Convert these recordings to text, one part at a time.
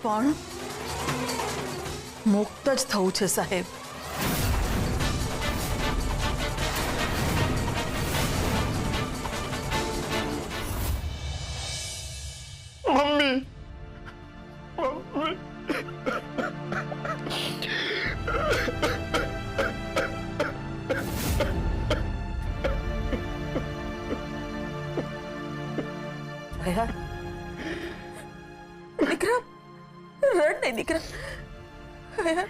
પણ મુક્ત જ થવું છે સાહેબ. મમ્મી, દયા, દીકરા રડ નહીં દીકરા. દયા,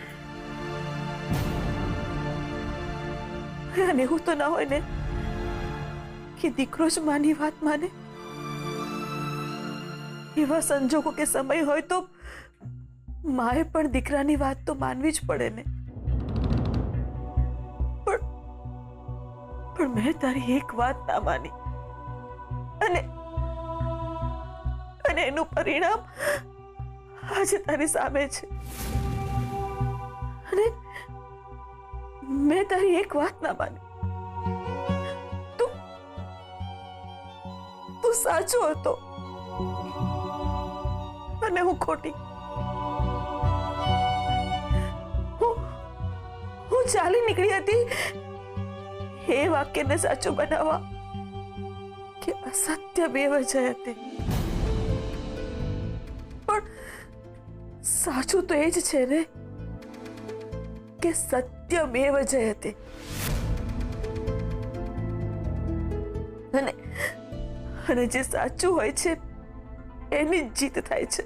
એવું તો ના હોય ને કે દીકરો જ માની વાત માને. એવા સંજોગો કે સમય હોય તો માએ પણ દીકરાની વાત તો માનવી જ પડે ને. પણ મેં તારી એક વાત ના માની અને એનું પરિણામ આજે તારી સામે છે. અને મેં તારી એક વાત ના માની. તું સાચો હતો અને હું ખોટી. હું ચાલી નીકળી હતી એ વાક્યને સાચું બનાવવા કે અસત્ય બેવજહ હતી. પણ સાચું તો એ જ છે ને કે સત્ય બેવજહ હતી. અને જે સાચું હોય છે એની જ જીત થાય છે.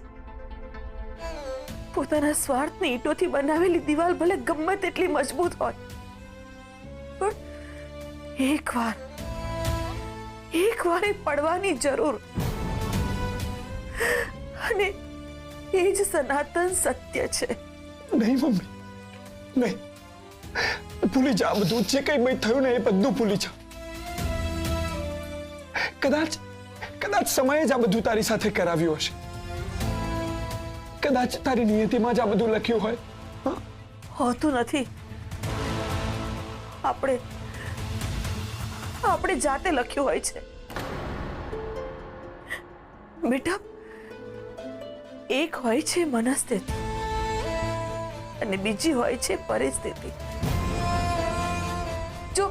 પોતાના સ્વાર્થની ઈંટોથી બનાવેલી દિવાલ ભલે ગમે તેટલી મજબૂત હોય પણ એક વાર એ પડવાની જરૂર. અને એ જ સનાતન સત્ય છે. નહીં મમ્મી, નહીં. ભૂલી જા બધું. જે કઈ મેં થયું ને એ બધું ભૂલી જા. કદાચ સમયે જ આ બધું તારી સાથે કરાવ્યું હશે. કદાચ તારી નિયતિમાં જ આ બધું લખ્યું હોય. હોતું નથી. આપણે જાતે લખ્યું હોય છે બેટા. એક હોય છે મનસ્થિતિ અને બીજી હોય છે પરિસ્થિતિ. જો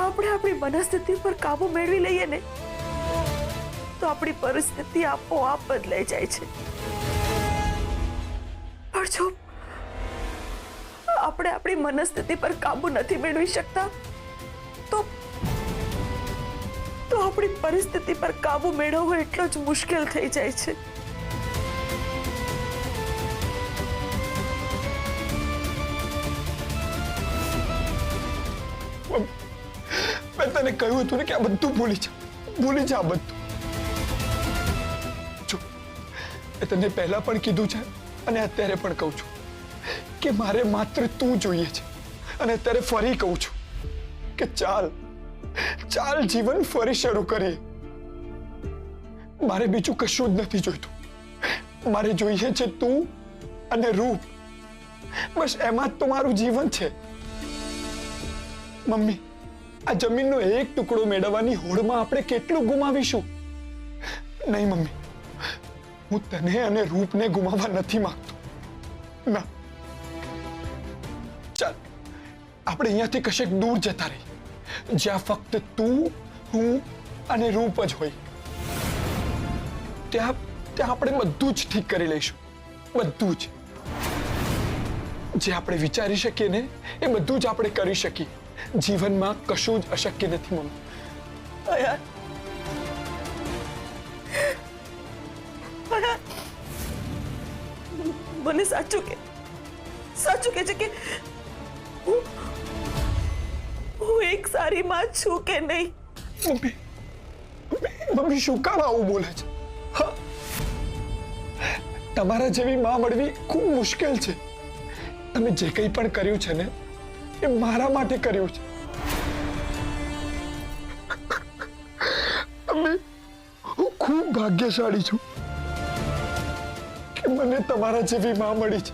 આપણે આપણી મનસ્થિતિ પર કાબુ મેળવી લઈએ ને તો આપણી પરિસ્થિતિ આપોઆપ બદલાઈ જાય છે. પણ જો આપણે આપણી મનસ્થિતિ પર કાબુ નથી મેળવી શકતા તો આપણી પરિસ્થિતિ પર કાબુ મેળવવો એટલો જ મુશ્કેલ થઈ જાય છે. મેં તને કહ્યું હતું ને કે આ બધું ભૂલી જા બધું. જો મેં તને પહેલા પણ કીધું છે અને અત્યારે પણ કહું છું કે મારે માત્ર તું જોઈએ છે. અને અત્યારે ફરી કહું છું કે ચાલ જીવન ફરી શરૂ કરીએ. મારે બીજું કશું જ નથી જોઈતું. મારે જોઈએ છે તું અને રૂપ. બસ એમાં જ તો મારું જીવન છે. મમ્મી, આ જમીનનો એક ટુકડો મેળવવાની હોડમાં આપણે કેટલું ગુમાવીશું. નહીં મમ્મી, હું તને અને રૂપને ગુમાવવા નથી માંગતો. ના, ચાલ આપણે અહીંયાથી કશેક દૂર જતા રહીએ જ્યાં ફક્ત તું, હું અને રૂપ જ હોય. ત્યાં આપણે બધું જ ઠીક કરી લઈશું. બધું જ. જે આપણે વિચારી શકીએ ને એ બધું જ આપણે કરી શકીએ. જીવનમાં કશું જ અશક્ય નથી મમ્મી. મને સાચું કે છે કે હું એક સારી માં છું કે નહીં. મમ્મી શું કામ આવું બોલે છે? તમારા જેવી માં મળવી ખૂબ મુશ્કેલ છે. તમે જે કંઈ પણ કર્યું છે ને એ મારા માટે કર્યું છે. હું ખૂબ ભાગ્યશાળી છું કે મને તમારા જેવી માં મળી છે.